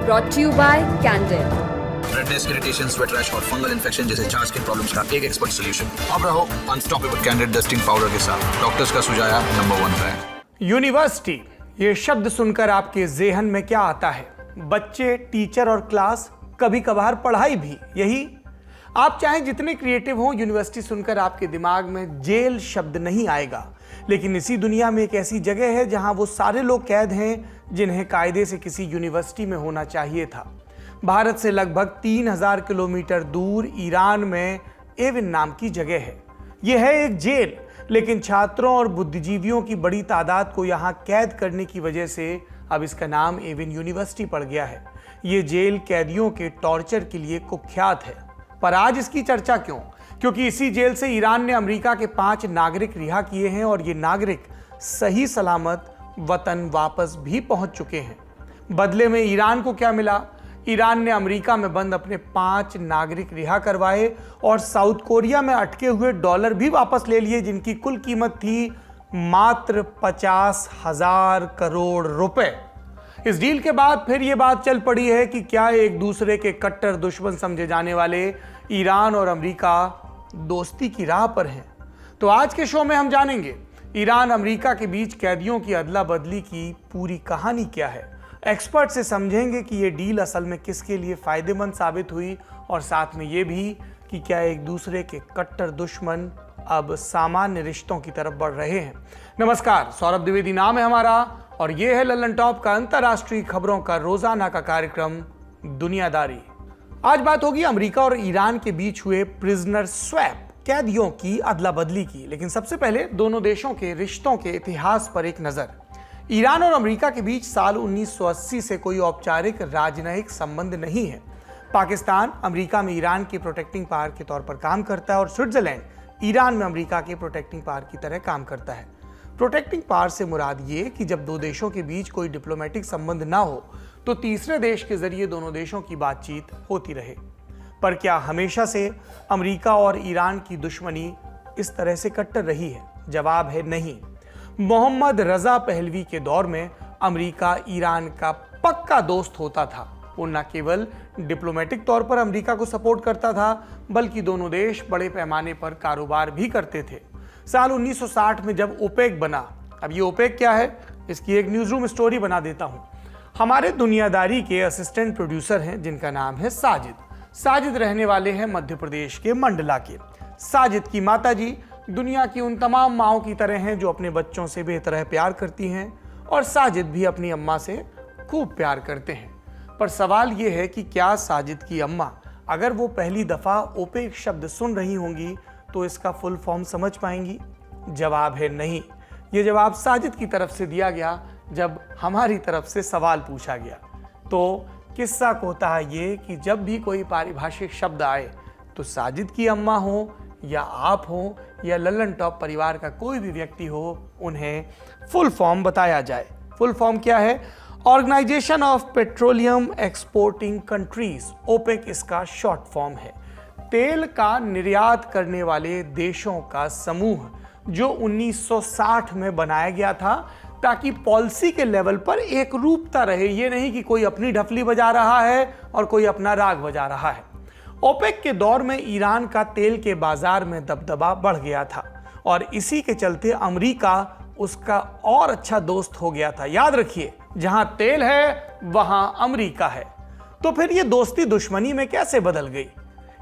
brought to you by Candid. Redness, irritation, sweat rash और fungal infection जैसे चार skin problems का एक एक्सपर्ट सॉल्यूशन। अब रहो अनस्टॉपेबल कैंडिड डस्टिंग पाउडर के साथ, डॉक्टर्स का सुझाया नंबर 1 ब्रांड। यूनिवर्सिटी, ये शब्द सुनकर आपके जेहन में क्या आता है? बच्चे, टीचर और क्लास, कभी कभार पढ़ाई भी। यही आप चाहे जितने क्रिएटिव हो, यूनिवर्सिटी सुनकर आपके दिमाग में जेल शब्द नहीं आएगा। लेकिन इसी दुनिया में एक ऐसी जगह है जहां वो सारे लोग कैद हैं जिन्हें कायदे से किसी यूनिवर्सिटी में होना चाहिए था। भारत से लगभग 3000 किलोमीटर दूर ईरान में एविन नाम की जगह है। यह है एक जेल, लेकिन छात्रों और बुद्धिजीवियों की बड़ी तादाद को यहाँ कैद करने की वजह से अब इसका नाम एविन यूनिवर्सिटी पड़ गया है। ये जेल कैदियों के टॉर्चर के लिए कुख्यात है। पर आज इसकी चर्चा क्यों? क्योंकि इसी जेल से ईरान ने अमेरिका के 5 नागरिक रिहा किए हैं और ये नागरिक सही सलामत वतन वापस भी पहुंच चुके हैं। बदले में ईरान को क्या मिला? ईरान ने अमेरिका में बंद अपने 5 नागरिक रिहा करवाए और साउथ कोरिया में अटके हुए डॉलर भी वापस ले लिए, जिनकी कुल कीमत थी मात्र 50,000 करोड़ रुपए। इस डील के बाद फिर यह बात चल पड़ी है कि क्या एक दूसरे के कट्टर दुश्मन समझे जाने वाले ईरान और अमेरिका दोस्ती की राह पर हैं। तो आज के शो में हम जानेंगे ईरान अमेरिका के बीच कैदियों की अदला बदली की पूरी कहानी क्या है। एक्सपर्ट से समझेंगे कि ये डील असल में किसके लिए फायदेमंद साबित हुई, और साथ में ये भी कि क्या एक दूसरे के कट्टर दुश्मन अब सामान्य रिश्तों की तरफ बढ़ रहे हैं। नमस्कार, सौरभ द्विवेदी नाम है हमारा और ये है लल्लन टॉप का अंतर्राष्ट्रीय खबरों का रोजाना का कार्यक्रम दुनियादारी। आज बात होगी अमेरिका और ईरान के बीच हुए प्रिजनर स्वैप, कैदियों की अदला बदली की। लेकिन सबसे पहले दोनों देशों के रिश्तों के इतिहास पर एक नजर। ईरान और अमेरिका के बीच साल 1980 से कोई औपचारिक राजनयिक संबंध नहीं है। पाकिस्तान अमेरिका में ईरान के प्रोटेक्टिंग पावर के तौर पर काम करता है और स्विट्जरलैंड ईरान में अमेरिका के प्रोटेक्टिंग पावर की तरह काम करता है। प्रोटेक्टिंग पावर से मुराद ये कि जब दो देशों के बीच कोई डिप्लोमेटिक संबंध ना हो तो तीसरे देश के जरिए दोनों देशों की बातचीत होती रहे। पर क्या हमेशा से अमेरिका और ईरान की दुश्मनी इस तरह से कट्टर रही है? जवाब है नहीं। मोहम्मद रजा पहलवी के दौर में अमेरिका ईरान का पक्का दोस्त होता था। वो न केवल डिप्लोमेटिक तौर पर अमेरिका को सपोर्ट करता था, बल्कि दोनों देश बड़े पैमाने पर कारोबार भी करते थे। साल 1960 में जब ओपेक बना, अब ये ओपेक क्या है इसकी एक न्यूज़ रूम स्टोरी बना देता हूँ। हमारे दुनियादारी के असिस्टेंट प्रोड्यूसर हैं जिनका नाम है साजिद। साजिद रहने वाले हैं मध्य प्रदेश के मंडला के। साजिद की माताजी दुनिया की उन तमाम माओं की तरह हैं जो अपने बच्चों से बेहतरह प्यार करती हैं, और साजिद भी अपनी अम्मा से खूब प्यार करते हैं। पर सवाल ये है कि क्या साजिद की अम्मा अगर वो पहली दफ़ा ओपेक शब्द सुन रही होंगी तो इसका फुल फॉर्म समझ पाएंगी? जवाब है नहीं। ये जवाब साजिद की तरफ से दिया गया जब हमारी तरफ से सवाल पूछा गया। तो किस्सा कहता है ये कि जब भी कोई पारिभाषिक शब्द आए तो साजिद की अम्मा हो या आप हो या लल्लन टॉप परिवार का कोई भी व्यक्ति हो, उन्हें फुल फॉर्म बताया जाए। फुल फॉर्म क्या है? Organisation of petroleum exporting countries, OPEC इसका शॉर्ट फॉर्म है। तेल का निर्यात करने वाले देशों का समूह जो 1960 में बनाया गया था ताकि पॉलिसी के लेवल पर एक रूपता रहे। ये नहीं कि कोई अपनी ढफली बजा रहा है और कोई अपना राग बजा रहा है। ओपेक के दौर में ईरान का तेल के बाजार में दबदबा बढ़ गया था और इसी के चलते अमेरिका उसका और अच्छा दोस्त हो गया था। याद रखिए, जहां तेल है वहां अमेरिका है। तो फिर ये दोस्ती दुश्मनी में कैसे बदल गई?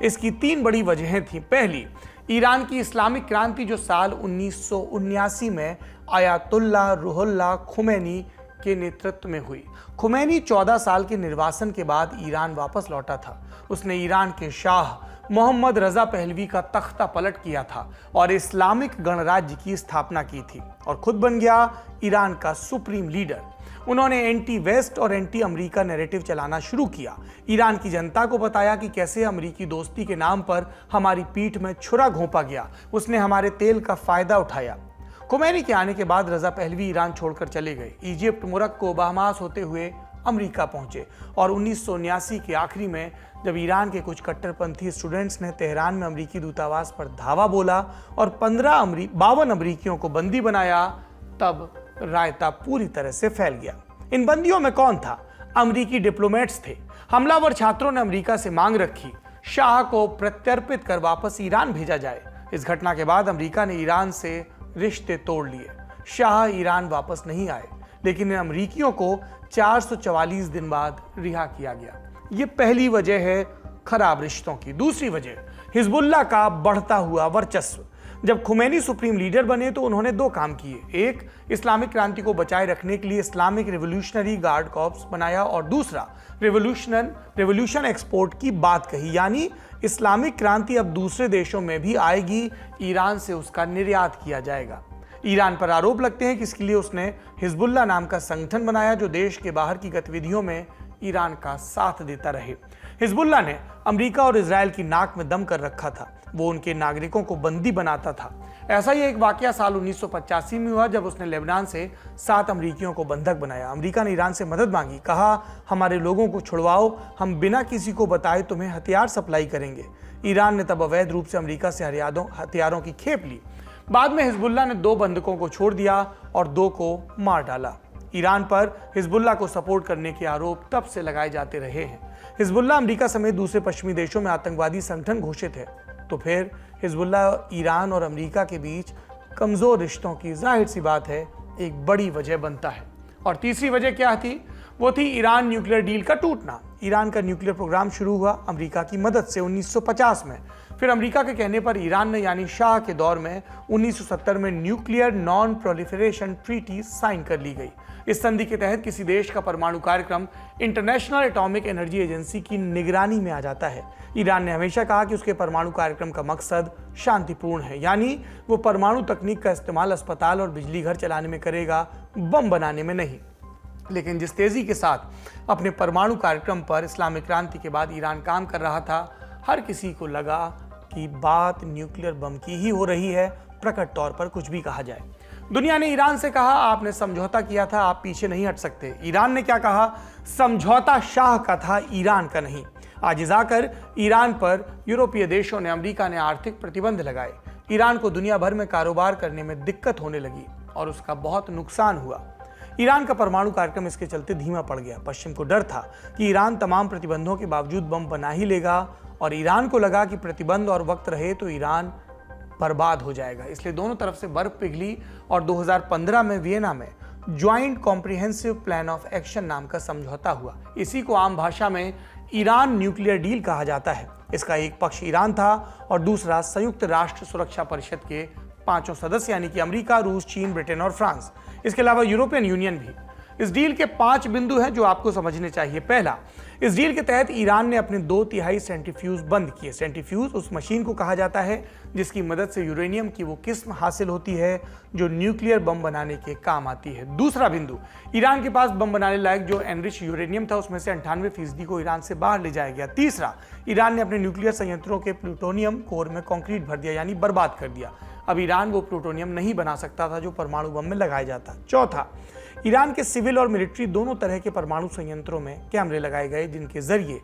इसकी 3 बड़ी वजहें थी। पहली, ईरान की इस्लामिक क्रांति जो साल 1979 में आयतुल्लाह रूहुल्लाह खुमैनी के नेतृत्व में हुई। खुमैनी 14 साल के निर्वासन के बाद ईरान वापस लौटा था। उसने ईरान के शाह मोहम्मद रजा पहलवी का तख्ता पलट किया था और इस्लामिक गणराज्य की स्थापना की थी और खुद बन गया ईरान का सुप्रीम लीडर। उन्होंने एंटी वेस्ट और एंटी अमेरिका नैरेटिव चलाना शुरू किया। ईरान की जनता को बताया कि कैसे अमेरिकी दोस्ती के नाम पर हमारी पीठ में छुरा घोंपा गया। उसने हमारे तेल का फायदा उठाया। खुमैनी के आने के बाद रजा पहलवी ईरान छोड़कर चले गए। इजिप्ट, मोरक्को, बहामास होते हुए अमेरिका पहुंचे और 1979 के आखिरी में जब ईरान के कुछ कट्टरपंथी स्टूडेंट्स ने तेहरान में अमेरिकी दूतावास पर धावा बोला और 52 अमेरिकियों को बंदी बनाया, तब रायता पूरी तरह से फैल गया। इन बंदियों में कौन था? अमेरिकी डिप्लोमेट्स थे। हमलावर छात्रों ने अमेरिका से मांग रखी शाह को प्रत्यर्पित कर वापस ईरान भेजा जाए। इस घटना के बाद अमेरिका ने ईरान से रिश्ते तोड़ लिए। शाह ईरान वापस नहीं आए, लेकिन इन अमेरिकियों को 444 दिन बाद रिहा किया गया। ये पहली वजह है खराब रिश्तों की। दूसरी वजह हिजबुल्लाह का बढ़ता हुआ वर्चस्व। जब खुमैनी सुप्रीम लीडर बने तो उन्होंने दो काम किए। एक, इस्लामिक क्रांति को बचाए रखने के लिए इस्लामिक रिवोल्यूशनरी गार्ड कॉर्प्स बनाया, और दूसरा, रिवोल्यूशन एक्सपोर्ट की बात कही, यानी इस्लामिक क्रांति अब दूसरे देशों में भी आएगी, ईरान से उसका निर्यात किया जाएगा। ईरान पर आरोप लगते हैं कि इसके लिए उसने हिजबुल्लाह नाम का संगठन बनाया जो देश के बाहर की गतिविधियों में ईरान का साथ देता रहे। हिजबुल्लाह ने अमेरिका और इजराइल की नाक में दम कर रखा था। वो उनके नागरिकों को बंदी बनाता था। ऐसा ही एक वाकया साल 1985 में हुआ जब उसने लेबनान से 7 अमेरिकियों को बंधक बनाया। अमेरिका ने ईरान से मदद मांगी, कहा हमारे लोगों को छुड़वाओ, हम बिना किसी को बताए तुम्हें हथियार सप्लाई करेंगे। ईरान ने तब अवैध रूप से अमेरिका से हथियारों की खेप ली। बाद में हिजबुल्लाह ने 2 बंधकों को छोड़ दिया और 2 को मार डाला। ईरान पर हिजबुल्लाह को सपोर्ट करने के आरोप तब से लगाए जाते रहे हैं। हिजबुल्लाह अमेरिका समेत दूसरे पश्चिमी देशों में आतंकवादी संगठन घोषित है। तो फिर हिजबुल्लाह ईरान और अमेरिका के बीच कमजोर रिश्तों की जाहिर सी बात है एक बड़ी वजह बनता है। और तीसरी वजह क्या थी? वो थी ईरान न्यूक्लियर डील का टूटना। ईरान का न्यूक्लियर प्रोग्राम शुरू हुआ अमेरिका की मदद से 1950 में। फिर अमेरिका के कहने पर ईरान ने यानी शाह के दौर में 1970 में nuclear non proliferation treaty sign कर ली गई। इस संधि के तहत किसी देश का परमाणु कार्यक्रम इंटरनेशनल एटॉमिक एनर्जी एजेंसी की निगरानी में आ जाता है। ईरान ने हमेशा कहा कि उसके परमाणु कार्यक्रम का मकसद शांतिपूर्ण है, यानी वो परमाणु तकनीक का इस्तेमाल अस्पताल और बिजली घर चलाने में करेगा, बम बनाने में नहीं। लेकिन जिस तेजी के साथ अपने परमाणु कार्यक्रम पर इस्लामिक क्रांति के बाद ईरान काम कर रहा था, हर किसी को लगा कि बात न्यूक्लियर बम की ही हो रही है, प्रकट तौर पर कुछ भी कहा जाए। दुनिया ने ईरान से कहा आपने समझौता किया था, आप पीछे नहीं हट सकते। ईरान ने क्या कहा? समझौता शाह का था, ईरान का नहीं। आज जाकर ईरान पर यूरोपीय देशों ने, अमेरिका ने आर्थिक प्रतिबंध लगाए। ईरान को दुनिया भर में कारोबार करने में दिक्कत होने लगी और उसका बहुत नुकसान हुआ। ईरान का परमाणु कार्यक्रम इसके चलते धीमा पड़ गया। पश्चिम को डर था कि ईरान तमाम प्रतिबंधों के बावजूद बम बना ही लेगा, और ईरान को लगा कि प्रतिबंध और वक्त रहे तो ईरान बर्बाद हो जाएगा। इसलिए दोनों तरफ से बर्फ पिघली और 2015 में वियना में joint comprehensive plan of action नाम का समझौता हुआ। इसी को आम भाषा में ईरान न्यूक्लियर डील कहा जाता है। इसका एक पक्ष ईरान था और दूसरा संयुक्त राष्ट्र सुरक्षा परिषद के 5 सदस्य यानी कि अमेरिका, रूस, चीन, ब्रिटेन और फ्रांस। इसके अलावा यूरोपियन यूनियन भी। इस डील के 5 बिंदु हैं जो आपको समझने चाहिए। पहला, इस डील के तहत ईरान ने अपने 2/3 सेंट्रीफ्यूज बंद किए। सेंट्रीफ्यूज उस मशीन को कहा जाता है जिसकी मदद से यूरेनियम की वो किस्म हासिल होती है जो न्यूक्लियर बम बनाने के काम आती है। दूसरा बिंदु, ईरान के पास बम बनाने लायक जो एनरिच यूरेनियम था उसमें से 98% को ईरान से बाहर ले जाया गया। तीसरा, ईरान ने अपने न्यूक्लियर संयंत्रों के प्लूटोनियम कोर में कंक्रीट भर दिया यानी बर्बाद कर दिया। अब ईरान वो प्लूटोनियम नहीं बना सकता था जो परमाणु बम में लगाया जाता। चौथा, ईरान के सिविल और मिलिट्री दोनों तरह के परमाणु संयंत्रों में कैमरे लगाए गए जिनके जरिए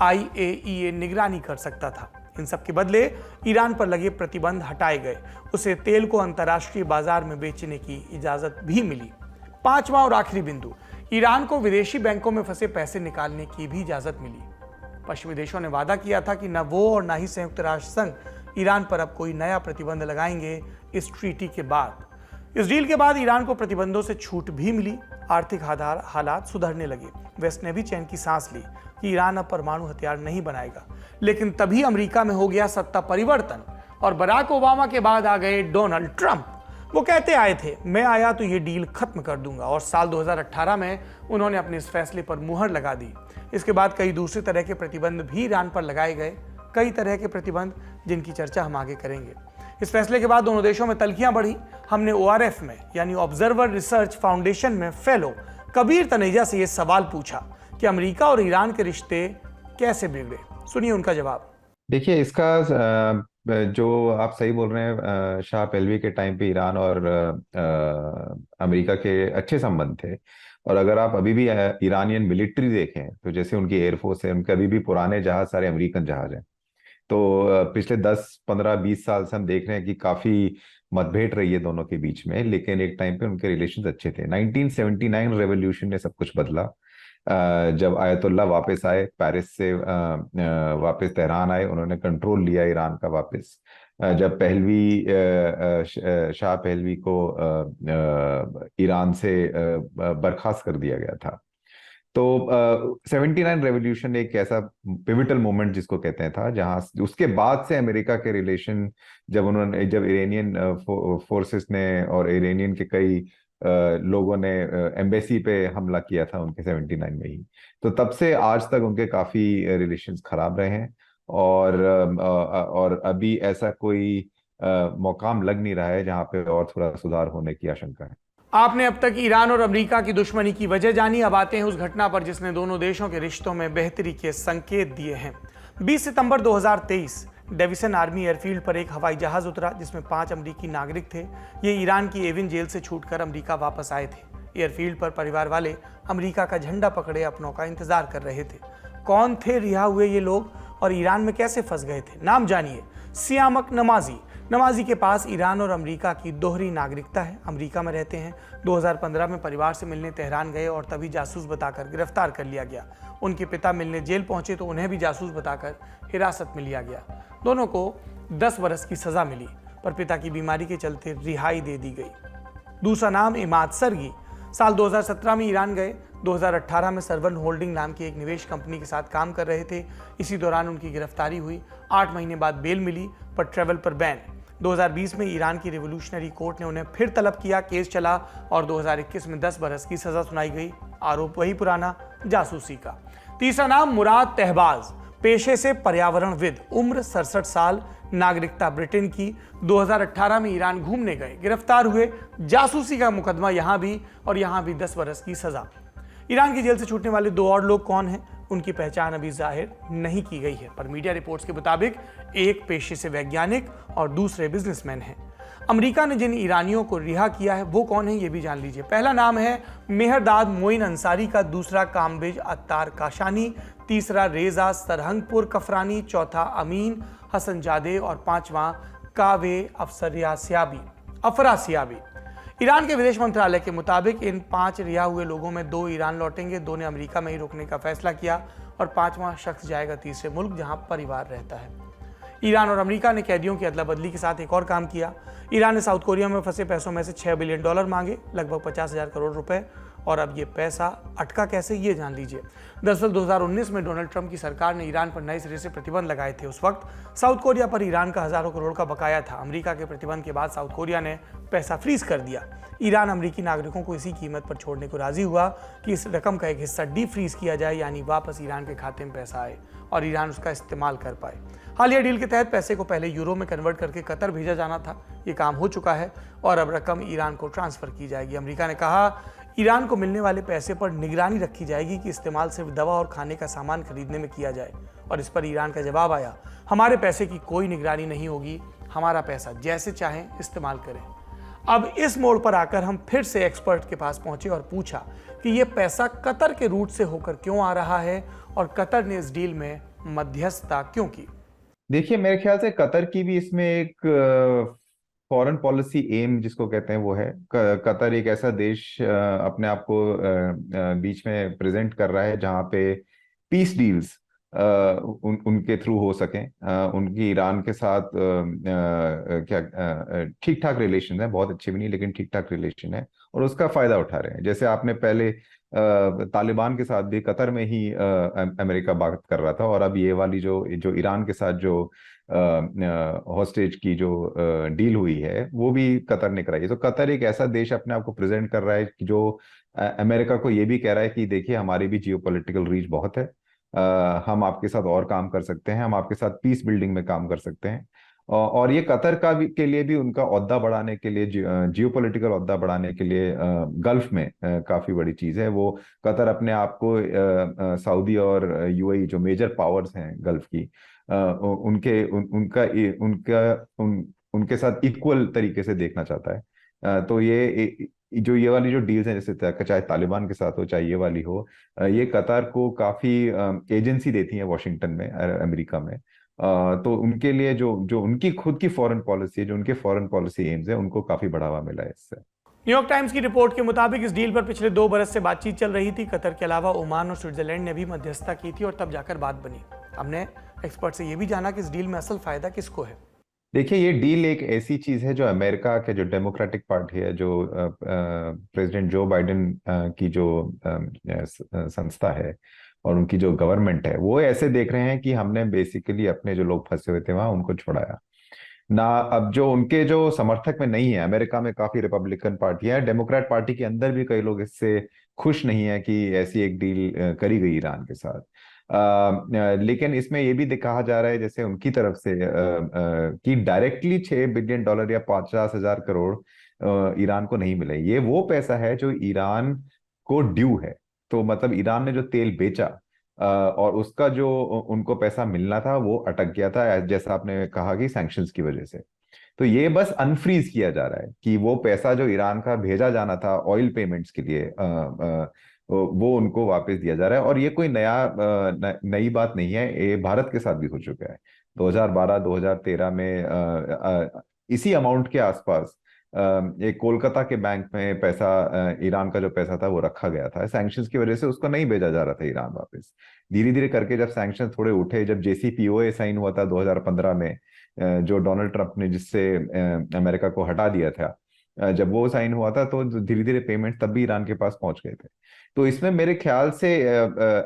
IAEA निगरानी कर सकता था। इन सब के बदले ईरान पर लगे प्रतिबंध हटाए गए। उसे तेल को अंतर्राष्ट्रीय बाजार में बेचने की इजाजत भी मिली। 5वां और आखिरी बिंदु, ईरान को विदेशी बैंकों में फंसे पैसे निकालने की भी इजाजत मिली। पश्चिमी देशों ने वादा किया था कि न वो और न ही संयुक्त राष्ट्र संघ ईरान पर अब कोई नया प्रतिबंध लगाएंगे इस ट्रीटी के बाद। इस डील के बाद ईरान को प्रतिबंधों से छूट भी मिली। आर्थिक हालात सुधरने लगे। वेस्ट ने भी चैन की सांस ली कि ईरान अब परमाणु हथियार नहीं बनाएगा। लेकिन तभी अमेरिका में हो गया सत्ता परिवर्तन और बराक ओबामा के बाद आ गए डोनाल्ड ट्रंप। वो कहते आए थे मैं आया तो ये डील खत्म कर दूंगा, और साल 2018 में उन्होंने अपने इस फैसले पर मुहर लगा दी। इसके बाद कई दूसरे तरह के प्रतिबंध भी ईरान पर लगाए गए, कई तरह के प्रतिबंध जिनकी चर्चा हम आगे करेंगे। इस फैसले के बाद दोनों देशों में तल्खियां बढ़ी। हमने ORF में यानी ऑब्जर्वर रिसर्च फाउंडेशन में फेलो कबीर तनेजा से यह सवाल पूछा कि अमेरिका और ईरान के रिश्ते कैसे बिगड़े। सुनिए उनका जवाब। देखिए, इसका जो आप सही बोल रहे हैं, शाह पहलवी के टाइम पे ईरान और अमेरिका के अच्छे संबंध थे। और अगर आप अभी भी ईरानियन मिलिट्री देखें तो जैसे उनकी एयरफोर्स है, उनके अभी भी पुराने जहाज सारे अमेरिकन जहाज हैं। तो पिछले 10, 15, 20 साल से हम देख रहे हैं कि काफी मतभेद रही है दोनों के बीच में, लेकिन एक टाइम पे उनके रिलेशंस अच्छे थे। 1979 रेवोल्यूशन ने सब कुछ बदला। जब आयतुल्ला वापस आए पेरिस से, वापस तेहरान आए, उन्होंने कंट्रोल लिया ईरान का वापस। जब पहलवी शाह पहलवी को ईरान से बर्खास्त कर दिया गया था। तो 79 रेवोल्यूशन एक ऐसा पिविटल मोमेंट जिसको कहते हैं था, जहां उसके बाद से अमेरिका के रिलेशन, जब इरानियन फोर्सेस ने और इरानियन के कई लोगों ने एम्बेसी पे हमला किया था उनके 79 में ही, तो तब से आज तक उनके काफी रिलेशंस खराब रहे हैं। और अभी ऐसा कोई मौकाम लग नहीं रहा है जहां पे और थोड़ा सुधार होने की आशंका है। आपने अब तक ईरान और अमेरिका की दुश्मनी की वजह जानी। अब आते हैं उस घटना पर जिसने दोनों देशों के रिश्तों में बेहतरी के संकेत दिए हैं। 20 सितंबर 2023 डेविसन आर्मी एयरफील्ड पर एक हवाई जहाज उतरा जिसमें 5 अमेरिकी नागरिक थे। ये ईरान की एविन जेल से छूटकर अमेरिका वापस आए थे। एयरफील्ड पर परिवार वाले अमेरिका का झंडा पकड़े अपनों का इंतजार कर रहे थे। कौन थे रिहा हुए ये लोग और ईरान में कैसे फंस गए थे? नाम जानिए, सियामक नमाजी। नमाजी के पास ईरान और अमेरिका की दोहरी नागरिकता है। अमेरिका में रहते हैं। 2015 में परिवार से मिलने तेहरान गए और तभी जासूस बताकर गिरफ्तार कर लिया गया। उनके पिता मिलने जेल पहुंचे तो उन्हें भी जासूस बताकर हिरासत में लिया गया। दोनों को 10 वर्ष की सजा मिली, पर पिता की बीमारी के चलते रिहाई दे दी गई। दूसरा नाम इमाद सरगी। साल 2017 में ईरान गए। 2018 में सरवन होल्डिंग नाम की एक निवेश कंपनी के साथ काम कर रहे थे। इसी दौरान उनकी गिरफ्तारी हुई। 8 महीने बाद बेल मिली, पर ट्रैवल पर बैन। 2020 में ईरान की रिवोल्यूशनरी कोर्ट ने उन्हें फिर तलब किया। केस चला और 2021 में 10 बरस की सजा सुनाई गई। आरोप वही पुराना, जासूसी का। तीसरा नाम मुराद तहबाज। पेशे से पर्यावरणविद, उम्र 67 साल, नागरिकता ब्रिटेन की। 2018 में ईरान घूमने गए, गिरफ्तार हुए। जासूसी का मुकदमा यहां भी, और यहां भी 10 बरस की सजा। ईरान की जेल से छूटने वाले 2 और लोग कौन हैं, उनकी पहचान अभी जाहिर नहीं की गई है, पर मीडिया रिपोर्ट्स के मुताबिक एक पेशे से वैज्ञानिक और दूसरे बिजनेसमैन हैं। अमेरिका ने जिन ईरानियों को रिहा किया है वो कौन है, ये भी जान लीजिए। पहला नाम है मेहरदाद मोइन अंसारी का, दूसरा कामबिज अत्तार काशानी, तीसरा रेजा सरहंगपुर कफरानी, चौथा अमीन हसनजादे और पांचवा कावे अफरासियाबी। ईरान के विदेश मंत्रालय के मुताबिक इन 5 रिहा हुए लोगों में 2 ईरान लौटेंगे, 2 ने अमेरिका में ही रुकने का फैसला किया और 5वां शख्स जाएगा तीसरे मुल्क जहां परिवार रहता है। ईरान और अमेरिका ने कैदियों की अदला बदली के साथ एक और काम किया। ईरान ने साउथ कोरिया में फंसे पैसों में से $6 बिलियन मांगे, लगभग 50,000 करोड़ रुपए। और अब ये पैसा अटका कैसे, ये जान लीजिए। दरअसल 2019 में डोनाल्ड ट्रंप की सरकार ने ईरान पर नए सिरे से प्रतिबंध लगाए थे। उस वक्त साउथ कोरिया पर ईरान का हजारों करोड़ का बकाया था। अमेरिका के प्रतिबंध के बाद साउथ कोरिया ने पैसा फ्रीज कर दिया। ईरान अमेरिकी नागरिकों को इसी कीमत पर छोड़ने को राजी हुआ कि इस रकम का एक हिस्सा डी फ्रीज किया जाए, यानी वापस ईरान के खाते में पैसा आए और ईरान उसका इस्तेमाल कर पाए। हालिया डील के तहत पैसे को पहले यूरो में कन्वर्ट करके कतर भेजा जाना था। ये काम हो चुका है और अब रकम ईरान को ट्रांसफर की जाएगी। अमेरिका ने कहा ईरान को मिलने वाले पैसे पर निगरानी रखी जाएगी कि इस्तेमाल सिर्फ दवा और खाने का सामान खरीदने में किया जाए। और इस पर ईरान का जवाब आया, हमारे पैसे की कोई निगरानी नहीं होगी, हमारा पैसा जैसे चाहें इस्तेमाल करें। अब इस मोड़ पर आकर हम फिर से एक्सपर्ट के पास पहुंचे और पूछा कि यह पैसा कतर के रूट से होकर क्यों आ रहा है और कतर ने इस डील में मध्यस्थता क्यों की। देखिए, मेरे ख्याल से कतर की भी इसमें एक फॉरेन पॉलिसी एम जिसको कहते हैं वो है। कतर एक ऐसा देश अपने आप को बीच में प्रेजेंट कर रहा है जहां पे पीस डील्स उनके थ्रू हो सकें। उनकी ईरान के साथ क्या ठीक ठाक रिलेशन है, बहुत अच्छे भी नहीं लेकिन ठीक ठाक रिलेशन है, और उसका फायदा उठा रहे हैं। जैसे आपने पहले तालिबान के साथ भी कतर में ही अमेरिका बात कर रहा था, और अब ये वाली जो ईरान के साथ जो हॉस्टेज की जो डील हुई है वो भी कतर ने कराई है। तो कतर एक ऐसा देश अपने आप को प्रेजेंट कर रहा है कि जो अमेरिका को ये भी कह रहा है कि देखिए हमारी भी जियोपॉलिटिकल रीच बहुत है, हम आपके साथ और काम कर सकते हैं, हम आपके साथ पीस बिल्डिंग में काम कर सकते हैं। और ये कतर का भी के लिए भी उनका ओहदा बढ़ाने के लिए, जियोपॉलिटिकल ओहदा बढ़ाने के लिए गल्फ में काफी बड़ी चीज है। वो कतर अपने आप को सऊदी और यूएई जो मेजर पावर्स हैं गल्फ की, उनके साथ इक्वल तरीके से देखना चाहता है। तो ये वाली जो डील्स हैं, जैसे चाहे तालिबान के साथ हो चाहे ये वाली हो, ये कतर को काफी एजेंसी देती है वॉशिंगटन में, अमेरिका में। तो उनके लिए जो उनकी खुद की फॉरेन पॉलिसी है, जो उनके फॉरेन पॉलिसी एम्स है, उनको काफी बढ़ावा मिला है इससे। न्यूयॉर्क टाइम्स की रिपोर्ट के मुताबिक इस डील पर पिछले 2 बरस से बातचीत चल रही थी। कतर के अलावा ओमान और स्विट्जरलैंड ने भी मध्यस्थता की थी और तब जाकर बात बनी। हमने एक्सपर्ट से यह भी जाना कि इस डील में असल फायदा किसको है। देखिए, ये डील एक ऐसी चीज है जो अमेरिका के जो डेमोक्रेटिक पार्टी है, जो प्रेसिडेंट जो बाइडेन की जो संस्था है और उनकी जो गवर्नमेंट है, वो ऐसे देख रहे हैं कि हमने बेसिकली अपने जो लोग फंसे हुए थे वहां उनको छुड़ाया ना। अब जो उनके जो समर्थक में नहीं है, अमेरिका में काफी रिपब्लिकन पार्टियां हैं, डेमोक्रेट पार्टी के अंदर भी कई लोग इससे खुश नहीं है कि ऐसी एक डील करी गई ईरान के साथ। लेकिन इसमें ये भी कहा जा रहा है जैसे उनकी तरफ से कि डायरेक्टली $6 बिलियन या 50,000 करोड़ ईरान को नहीं मिले। ये वो पैसा है जो ईरान को ड्यू है। तो मतलब ईरान ने जो तेल बेचा और उसका जो उनको पैसा मिलना था वो अटक गया था, जैसा आपने कहा कि सैंक्शंस की वजह से। तो ये बस अनफ्रीज किया जा रहा है कि वो पैसा जो ईरान का भेजा जाना था ऑयल पेमेंट्स के लिए, वो उनको वापस दिया जा रहा है। और ये कोई नई बात नहीं है, ये भारत के साथ भी हो चुका है। 2012-2013 में इसी अमाउंट के आसपास एक कोलकाता के बैंक में पैसा, ईरान का जो पैसा था वो रखा गया था। सैंक्शंस की वजह से उसको नहीं भेजा जा रहा था ईरान वापस। धीरे धीरे करके जब सैंक्शंस थोड़े उठे, जब JCPOA साइन हुआ था 2015 में, जो डोनाल्ड ट्रंप ने जिससे अमेरिका को हटा दिया था, जब वो साइन हुआ था तो धीरे धीरे पेमेंट तब भी ईरान के पास पहुंच गए थे। तो इसमें मेरे ख्याल से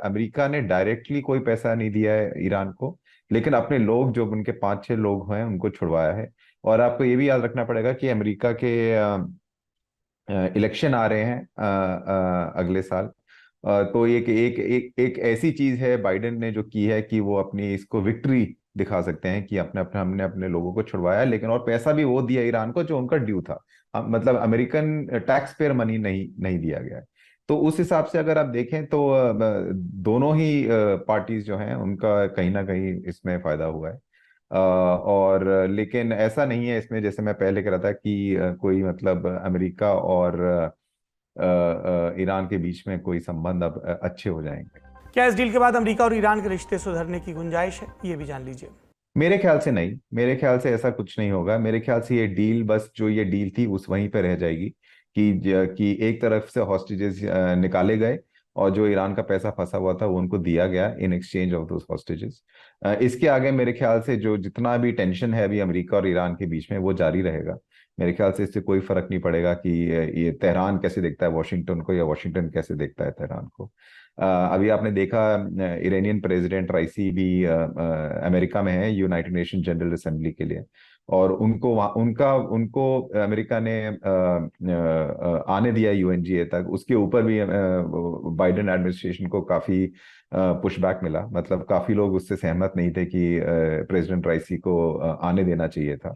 अमेरिका ने डायरेक्टली कोई पैसा नहीं दिया है ईरान को, लेकिन अपने लोग जो उनके 5-6 लोग हैं उनको छुड़वाया है। और आपको ये भी याद रखना पड़ेगा कि अमेरिका के इलेक्शन आ रहे हैं अगले साल। तो एक ऐसी चीज है बाइडेन ने जो की है कि वो अपनी इसको विक्ट्री दिखा सकते हैं कि हमने अपने लोगों को छुड़वाया, लेकिन और पैसा भी वो दिया ईरान को जो उनका ड्यू था। मतलब अमेरिकन टैक्स पेयर मनी नहीं दिया गया है। तो उस हिसाब से अगर आप देखें तो दोनों ही पार्टीज जो हैं उनका कहीं ना कहीं इसमें फायदा हुआ है। और लेकिन ऐसा नहीं है इसमें, जैसे मैं पहले कह रहा था कि कोई मतलब अमेरिका और ईरान के बीच में कोई संबंध अब अच्छे हो जाएंगे। क्या इस डील के बाद अमेरिका और ईरान के रिश्ते सुधरने की गुंजाइश है, ये भी जान लीजिए। मेरे ख्याल से नहीं, मेरे ख्याल से ऐसा कुछ नहीं होगा। मेरे ख्याल से ये डील बस जो ये डील थी उस वहीं पे रह जाएगी कि एक तरफ से हॉस्टेजेस निकाले गए और जो ईरान का पैसा फंसा हुआ था वो उनको दिया गया in exchange of those hostages. इसके आगे मेरे ख्याल से जो जितना भी टेंशन है अभी अमेरिका और ईरान के बीच में वो जारी रहेगा। मेरे ख्याल से इससे कोई फर्क नहीं पड़ेगा कि ये तेहरान कैसे देखता है वॉशिंगटन को या वॉशिंगटन कैसे देखता है तेहरान को। अभी आपने देखा इरानियन प्रेसिडेंट राइसी भी अमेरिका में है यूनाइटेड नेशन जनरल असेंबली के लिए, और उनको अमेरिका ने आने दिया UNGA तक। उसके ऊपर भी बाइडेन एडमिनिस्ट्रेशन को काफी पुशबैक मिला। मतलब काफी लोग उससे सहमत नहीं थे कि प्रेसिडेंट राइसी को आने देना चाहिए था।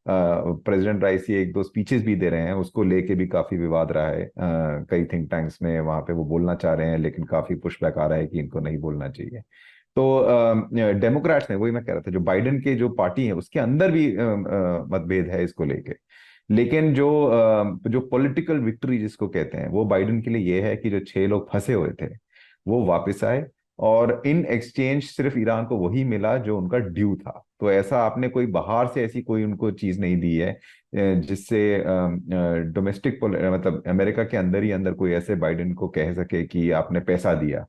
प्रेसिडेंट राइसी 1-2 स्पीचेस भी दे रहे हैं, उसको लेके भी काफी विवाद रहा है। कई थिंक टैंक्स में वहां पे वो बोलना चाह रहे हैं, लेकिन काफी पुशबैक आ रहा है कि इनको नहीं बोलना चाहिए। तो डेमोक्रेट्स ने, वही मैं कह रहा था, जो बाइडेन के जो पार्टी है उसके अंदर भी मतभेद है इसको लेके। लेकिन जो पॉलिटिकल विक्ट्री जिसको कहते हैं वो बाइडेन के लिए ये है कि जो 6 लोग फंसे हुए थे वो वापस आए, और इन एक्सचेंज सिर्फ ईरान को वही मिला जो उनका ड्यू था। तो ऐसा आपने कोई बाहर से ऐसी कोई उनको चीज नहीं दी है जिससे डोमेस्टिक मतलब अमेरिका के अंदर ही अंदर कोई ऐसे बाइडेन को कह सके कि आपने पैसा दिया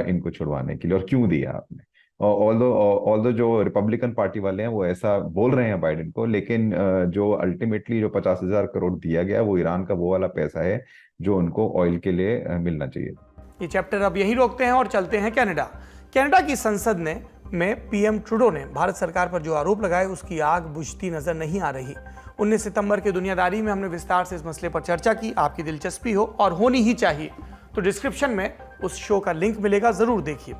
इनको छुड़वाने के लिए, और क्यों दिया आपने। ऑल्दो जो रिपब्लिकन पार्टी वाले हैं वो ऐसा बोल रहे हैं बाइडेन को, लेकिन जो अल्टीमेटली जो 50,000 करोड़ दिया गया वो ईरान का वो वाला पैसा है जो उनको ऑयल के लिए मिलना चाहिए। ये चैप्टर अब यही रोकते हैं और चलते हैं कनाडा। कनाडा की संसद में PM ट्रूडो ने भारत सरकार पर जो आरोप लगाए उसकी आग बुझती नजर नहीं आ रही। 19 सितंबर के दुनियादारी में हमने विस्तार से इस मसले पर चर्चा की। आपकी दिलचस्पी हो, और होनी ही चाहिए, तो डिस्क्रिप्शन में उस शो का लिंक मिलेगा, जरूर देखिए।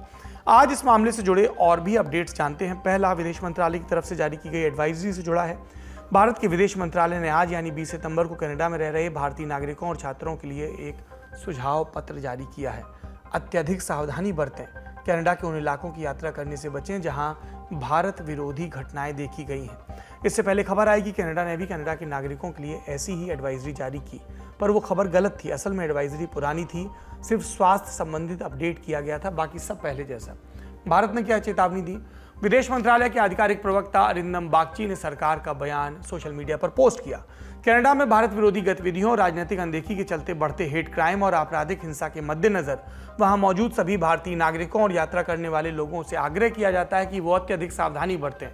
आज इस मामले से जुड़े और भी अपडेट्स जानते हैं। पहला विदेश मंत्रालय की तरफ से जारी की गई एडवाइजरी से जुड़ा है। भारत के विदेश मंत्रालय ने आज यानी 20 सितंबर को कनाडा में रह रहे भारतीय नागरिकों और छात्रों के लिए एक सुझाव पत्र जारी किया है। अत्यधिक सावधानी बरतें, कनाडा के उन इलाकों की यात्रा करने से बचें जहां भारत विरोधी घटनाएं देखी गई हैं। इससे पहले खबर आई कि कनाडा ने भी कनाडा के नागरिकों के लिए ऐसी ही एडवाइजरी जारी की, पर वो खबर गलत थी। असल में एडवाइजरी पुरानी थी, सिर्फ स्वास्थ्य संबंधित अपडेट किया गया था, बाकी सब पहले जैसा। भारत ने क्या चेतावनी दी? विदेश मंत्रालय के आधिकारिक प्रवक्ता अरिंदम बागची ने सरकार का बयान सोशल मीडिया पर पोस्ट किया। कनाडा में भारत विरोधी गतिविधियों और राजनीतिक अनदेखी के चलते बढ़ते हेट क्राइम और आपराधिक हिंसा के मद्देनजर वहां मौजूद सभी भारतीय नागरिकों और यात्रा करने वाले लोगों से आग्रह किया जाता है कि वो अत्यधिक सावधानी बरतें।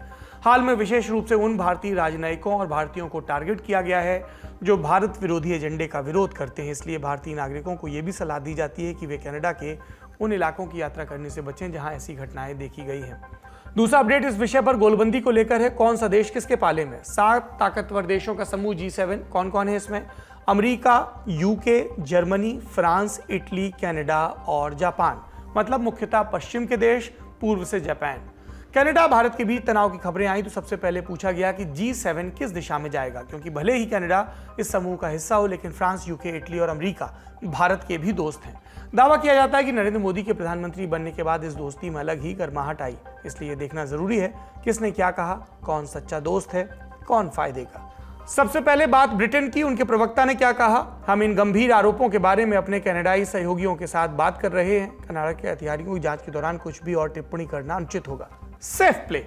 हाल में विशेष रूप से उन भारतीय राजनयिकों और भारतीयों को टारगेट किया गया है जो भारत विरोधी एजेंडे का विरोध करते हैं। इसलिए भारतीय नागरिकों को यह भी सलाह दी जाती है कि वे कनाडा के उन इलाकों की यात्रा करने से बचें जहां ऐसी घटनाएं देखी गई हैं। दूसरा अपडेट इस विषय पर गोलबंदी को लेकर है। कौन सा देश किसके पाले में? 7 ताकतवर देशों का समूह G7। कौन कौन है इसमें? America, UK, Germany, France, Italy, Canada और जापान। मतलब मुख्यतः पश्चिम के देश, पूर्व से जापान। कनाडा भारत के बीच तनाव की खबरें आई तो सबसे पहले पूछा गया कि G7 किस दिशा में जाएगा, क्योंकि भले ही कनाडा इस समूह का हिस्सा हो लेकिन फ्रांस, यूके, इटली और अमेरिका भारत के भी दोस्त हैं। दावा किया जाता है कि नरेंद्र मोदी के प्रधानमंत्री बनने के बाद इस दोस्ती में अलग ही गर्माहट आई। इसलिए देखना जरूरी है किसने क्या कहा, कौन सच्चा दोस्त है, कौन फायदे का। सबसे पहले बात ब्रिटेन की। उनके प्रवक्ता ने क्या कहा? हम इन गंभीर आरोपों के बारे में अपने कनाडाई सहयोगियों के साथ बात कर रहे हैं। कनाडा के अधिकारियों की जांच के दौरान कुछ भी और टिप्पणी करना अनुचित होगा। Safe play.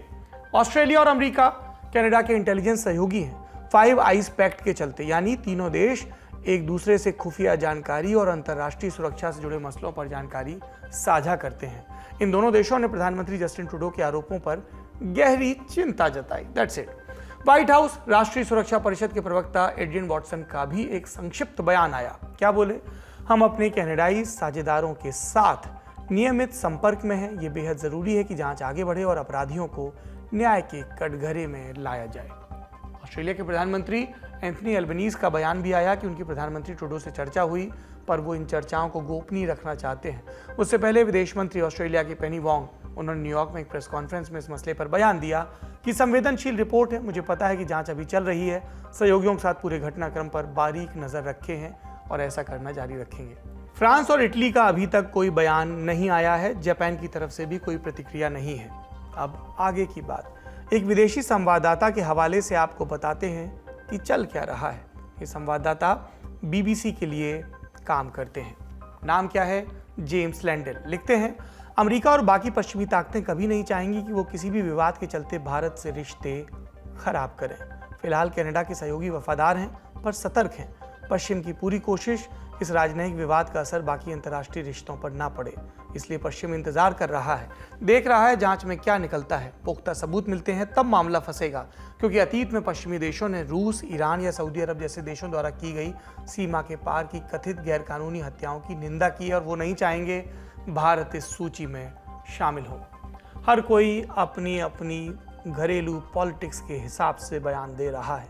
ऑस्ट्रेलिया और अमेरिका कनाडा के इंटेलिजेंस सहयोगी हैं। 5 आइज पैक्ट के चलते, यानी तीनों देश एक दूसरे से खुफिया जानकारी और अंतर्राष्ट्रीय सुरक्षा से जुड़े मसलों पर जानकारी साझा करते हैं। इन दोनों देशों ने प्रधानमंत्री जस्टिन ट्रूडो के आरोपों पर गहरी चिंता जताई। That's it. व्हाइट हाउस राष्ट्रीय सुरक्षा परिषद के प्रवक्ता एड्रियन वॉटसन का भी एक संक्षिप्त बयान आया। क्या बोले? हम अपने कनाडाई साझेदारों के साथ नियमित संपर्क में हैं। ये बेहद जरूरी है कि जांच आगे बढ़े और अपराधियों को न्याय के कटघरे में लाया जाए। ऑस्ट्रेलिया के प्रधानमंत्री एंथनी अल्बनीज का बयान भी आया कि उनकी प्रधानमंत्री ट्रूडो से चर्चा हुई, पर वो इन चर्चाओं को गोपनीय रखना चाहते हैं। उससे पहले विदेश मंत्री ऑस्ट्रेलिया की पेनी वोंग, उन्होंने न्यूयॉर्क में एक प्रेस कॉन्फ्रेंस में इस मसले पर बयान दिया कि संवेदनशील रिपोर्ट है। मुझे पता है कि जांच अभी चल रही है। सहयोगियों के साथ पूरे घटनाक्रम पर बारीक नजर रखे हैं और ऐसा करना जारी रखेंगे। फ्रांस और इटली का अभी तक कोई बयान नहीं आया है। जापान की तरफ से भी कोई प्रतिक्रिया नहीं है। अब आगे की बात एक विदेशी संवाददाता के हवाले से आपको बताते हैं कि चल क्या रहा है। ये संवाददाता BBC के लिए काम करते हैं। नाम क्या है? James Lendl. लिखते हैं, अमेरिका और बाकी पश्चिमी ताकतें कभी नहीं चाहेंगी कि वो किसी भी विवाद के चलते भारत से रिश्ते खराब करें। फिलहाल कनाडा के सहयोगी वफादार हैं पर सतर्क हैं। पश्चिम की पूरी कोशिश इस राजनयिक विवाद का असर बाकी अंतर्राष्ट्रीय रिश्तों पर ना पड़े। इसलिए पश्चिम इंतजार कर रहा है, देख रहा है जांच में क्या निकलता है। पुख्ता सबूत मिलते हैं तब मामला फंसेगा, क्योंकि अतीत में पश्चिमी देशों ने रूस, ईरान या सऊदी अरब जैसे देशों द्वारा की गई सीमा के पार की कथित गैरकानूनी हत्याओं की निंदा की और वो नहीं चाहेंगे भारत इस सूची में शामिल हो। हर कोई अपनी अपनी घरेलू पॉलिटिक्स के हिसाब से बयान दे रहा है।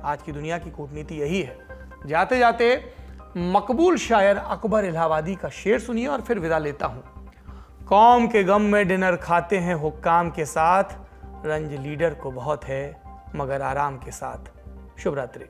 आज की दुनिया की कूटनीति यही है। जाते जाते मकबूल शायर अकबर इलाहाबादी का शेर सुनिए और फिर विदा लेता हूं। कौम के गम में डिनर खाते हैं हुक्काम के साथ, रंज लीडर को बहुत है मगर आराम के साथ। शुभ रात्रि।